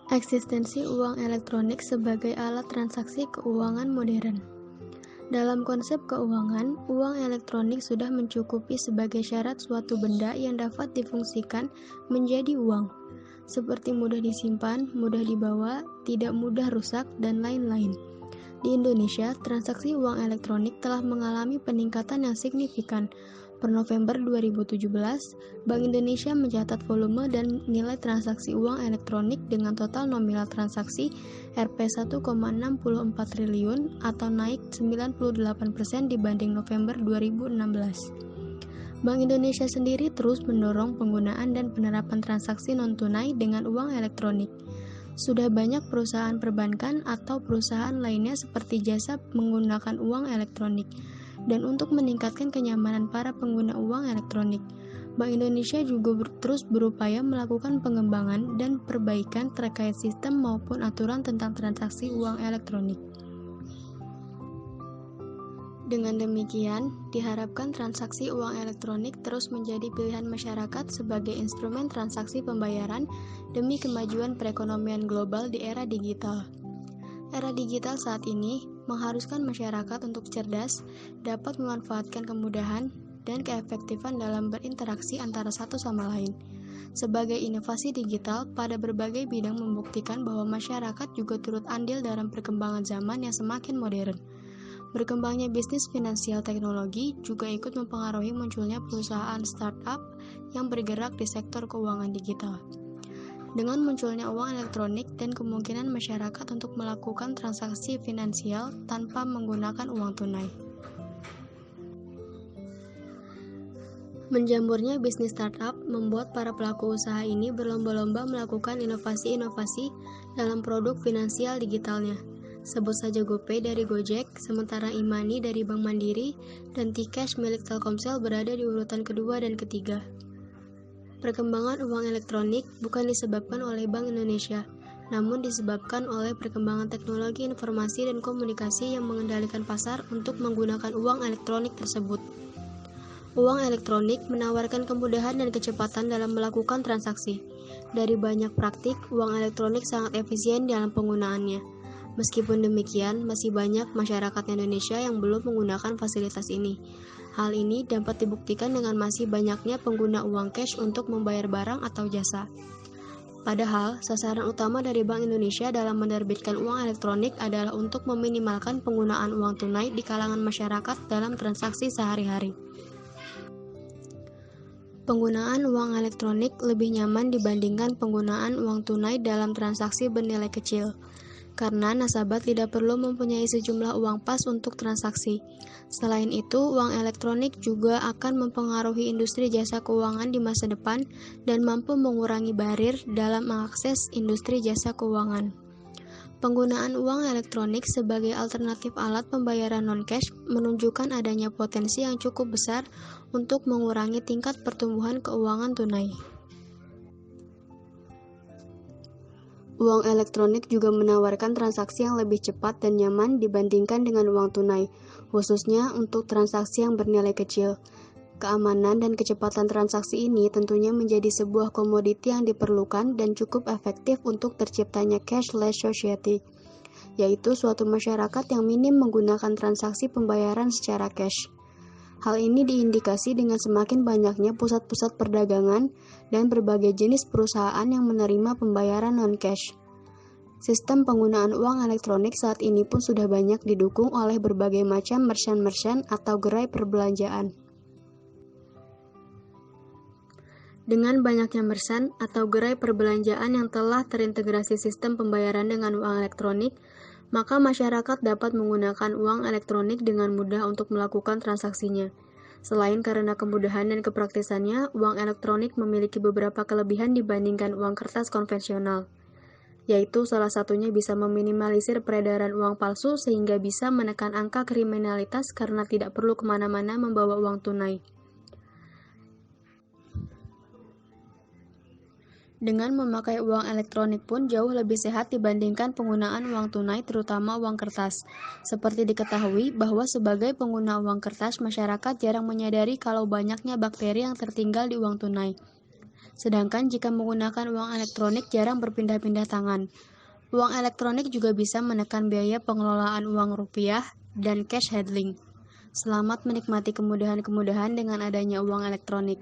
Eksistensi uang elektronik sebagai alat transaksi keuangan modern. Dalam konsep keuangan, uang elektronik sudah mencukupi sebagai syarat suatu benda yang dapat difungsikan menjadi uang, seperti mudah disimpan, mudah dibawa, tidak mudah rusak, dan lain-lain. Di Indonesia, transaksi uang elektronik telah mengalami peningkatan yang signifikan. Per November 2017, Bank Indonesia mencatat volume dan nilai transaksi uang elektronik dengan total nominal transaksi Rp 1,64 triliun atau naik 98% dibanding November 2016. Bank Indonesia sendiri terus mendorong penggunaan dan penerapan transaksi non-tunai dengan uang elektronik. Sudah banyak perusahaan perbankan atau perusahaan lainnya seperti jasa menggunakan uang elektronik. Dan untuk meningkatkan kenyamanan para pengguna uang elektronik, Bank Indonesia juga terus berupaya melakukan pengembangan dan perbaikan terkait sistem maupun aturan tentang transaksi uang elektronik. Dengan demikian, diharapkan transaksi uang elektronik terus menjadi pilihan masyarakat sebagai instrumen transaksi pembayaran demi kemajuan perekonomian global di era digital. Era digital saat ini mengharuskan masyarakat untuk cerdas, dapat memanfaatkan kemudahan dan keefektifan dalam berinteraksi antara satu sama lain. Sebagai inovasi digital pada berbagai bidang membuktikan bahwa masyarakat juga turut andil dalam perkembangan zaman yang semakin modern. Berkembangnya bisnis finansial teknologi juga ikut mempengaruhi munculnya perusahaan startup yang bergerak di sektor keuangan digital. Dengan munculnya uang elektronik dan kemungkinan masyarakat untuk melakukan transaksi finansial tanpa menggunakan uang tunai. Menjamurnya bisnis startup membuat para pelaku usaha ini berlomba-lomba melakukan inovasi-inovasi dalam produk finansial digitalnya. Sebut saja GoPay dari Gojek, sementara e-money dari Bank Mandiri, dan T-Cash milik Telkomsel berada di urutan kedua dan ketiga. Perkembangan uang elektronik bukan disebabkan oleh Bank Indonesia, namun disebabkan oleh perkembangan teknologi informasi dan komunikasi yang mengendalikan pasar untuk menggunakan uang elektronik tersebut. Uang elektronik menawarkan kemudahan dan kecepatan dalam melakukan transaksi. Dari banyak praktik, uang elektronik sangat efisien dalam penggunaannya. Meskipun demikian, masih banyak masyarakat Indonesia yang belum menggunakan fasilitas ini. Hal ini dapat dibuktikan dengan masih banyaknya pengguna uang cash untuk membayar barang atau jasa. Padahal, sasaran utama dari Bank Indonesia dalam menerbitkan uang elektronik adalah untuk meminimalkan penggunaan uang tunai di kalangan masyarakat dalam transaksi sehari-hari. Penggunaan uang elektronik lebih nyaman dibandingkan penggunaan uang tunai dalam transaksi bernilai kecil. Karena nasabah tidak perlu mempunyai sejumlah uang pas untuk transaksi. Selain itu, uang elektronik juga akan mempengaruhi industri jasa keuangan di masa depan dan mampu mengurangi barir dalam mengakses industri jasa keuangan. Penggunaan uang elektronik sebagai alternatif alat pembayaran non-cash menunjukkan adanya potensi yang cukup besar untuk mengurangi tingkat pertumbuhan keuangan tunai. Uang elektronik juga menawarkan transaksi yang lebih cepat dan nyaman dibandingkan dengan uang tunai, khususnya untuk transaksi yang bernilai kecil. Keamanan dan kecepatan transaksi ini tentunya menjadi sebuah komoditi yang diperlukan dan cukup efektif untuk terciptanya cashless society, yaitu suatu masyarakat yang minim menggunakan transaksi pembayaran secara cash. Hal ini diindikasi dengan semakin banyaknya pusat-pusat perdagangan dan berbagai jenis perusahaan yang menerima pembayaran non-cash. Sistem penggunaan uang elektronik saat ini pun sudah banyak didukung oleh berbagai macam merchant-merchant atau gerai perbelanjaan. Dengan banyaknya merchant atau gerai perbelanjaan yang telah terintegrasi sistem pembayaran dengan uang elektronik, maka masyarakat dapat menggunakan uang elektronik dengan mudah untuk melakukan transaksinya. Selain karena kemudahan dan kepraktisannya, uang elektronik memiliki beberapa kelebihan dibandingkan uang kertas konvensional, yaitu salah satunya bisa meminimalisir peredaran uang palsu sehingga bisa menekan angka kriminalitas karena tidak perlu kemana-mana membawa uang tunai. Dengan memakai uang elektronik pun jauh lebih sehat dibandingkan penggunaan uang tunai, terutama uang kertas. Seperti diketahui bahwa sebagai pengguna uang kertas, masyarakat jarang menyadari kalau banyaknya bakteri yang tertinggal di uang tunai. Sedangkan jika menggunakan uang elektronik jarang berpindah-pindah tangan. Uang elektronik juga bisa menekan biaya pengelolaan uang rupiah dan cash handling. Selamat menikmati kemudahan-kemudahan dengan adanya uang elektronik.